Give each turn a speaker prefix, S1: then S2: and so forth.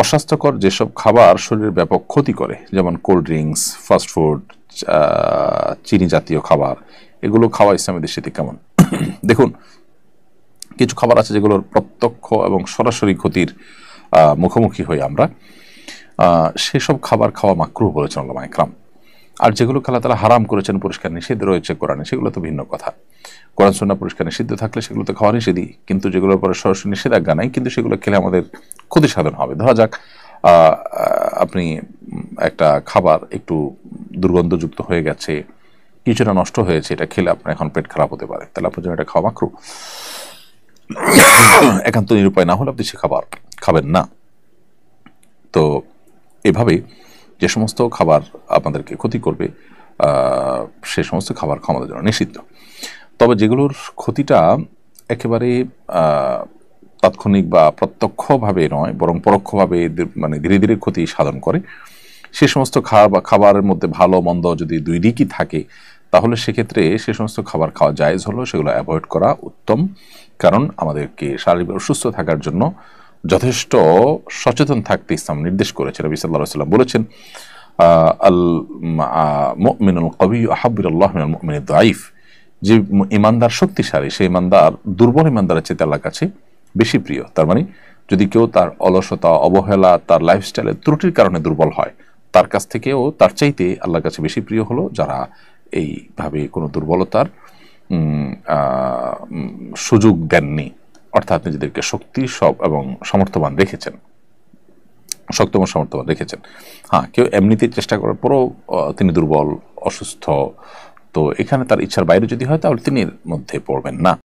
S1: অস্বাস্থ্যকর যেসব খাবার শরীরের ব্যাপক ক্ষতি করে, যেমন কোল্ড ড্রিঙ্কস, ফাস্টফুড, চিনি জাতীয় খাবার, এগুলো খাওয়া ইসলামী দৃষ্টিতে কেমন? দেখুন, কিছু খাবার আছে যেগুলোর প্রত্যক্ষ এবং সরাসরি ক্ষতির মুখোমুখি হই আমরা, সেসব খাবার খাওয়া মাকরুহ বলেছেন উলামা ইকরাম। আর যেগুলো আল্লাহ তাআলা হারাম করেছেন, পরিষ্কার নিষেধ রয়েছে কোরআনে, সেগুলো তো ভিন্ন কথা। কোরআন সুন্নাহ পরিষ্কার নিষিদ্ধ থাকলে সেগুলো তো খাওয়া নিষেধই, কিন্তু যেগুলোর পরে সরাসরি নিষেধাজ্ঞা নাই, কিন্তু সেগুলো খেলে আমাদের ক্ষতি সাধন হবে। ধরা যাক আপনি একটা খাবার একটু দুর্গন্ধযুক্ত হয়ে গেছে, কিছুটা নষ্ট হয়েছে, এটা খেলে আপনার এখন পেট খারাপ হতে পারে, তাহলে আপনার জন্য এটা খাওয়া মাকরুহ। একান্ত নিরুপায় না হলে আপনি সে খাবার খাবেন না। তো এভাবে যে সমস্ত খাবার আপনাদেরকে ক্ষতি করবে সে সমস্ত খাবার খাওয়া আমাদের জন্য নিষিদ্ধ। তবে যেগুলোর ক্ষতিটা একেবারে তাৎক্ষণিক বা প্রত্যক্ষভাবে নয়, বরং পরোক্ষভাবে মানে ধীরে ধীরে ক্ষতি সাধন করে, সে সমস্ত খাবারের মধ্যে ভালো মন্দ যদি দুই দিকই থাকে, তাহলে সেক্ষেত্রে সে সমস্ত খাবার খাওয়া জায়েজ হলো, সেগুলো অ্যাভয়েড করা উত্তম। কারণ আমাদেরকে শারীরিক সুস্থ থাকার জন্য যথেষ্ট সচেতন থাকতে ইসলাম নির্দেশ করেছে। নবী সাল্লাল্লাহু আলাইহি ওয়াসাল্লাম বলেছেন, আল মুমিনুল কবিয়্যু আহাব্বু ইলাল্লাহি মিনাল মুমিনিদ দাঈফ, যে ইমানদার শক্তিশালী, সেই ইমানদার দুর্বল ইমানদারের চেয়ে আল্লাহর কাছে বেশি প্রিয়। তার মানে যদি কেউ তার অলসতা, অবহেলা, তার লাইফস্টাইলের ত্রুটির কারণে দুর্বল হয়, তার কাছ থেকেও তার চাইতে আল্লাহর কাছে বেশি প্রিয় হলো যারা এইভাবে কোনো দুর্বলতার সুযোগ দেননি, অর্থাৎ নিজেদেরকে শক্তি এবং সমর্থবান রেখেছেন, শক্ত এবং সমর্থবান রেখেছেন। হ্যাঁ, কেউ এমনিতেই চেষ্টা করার পরও তিনি দুর্বল, অসুস্থ, তো এখানে তার ইচ্ছার বাইরে যদি হয় তাহলে তিনি এর মধ্যে পড়বেন না।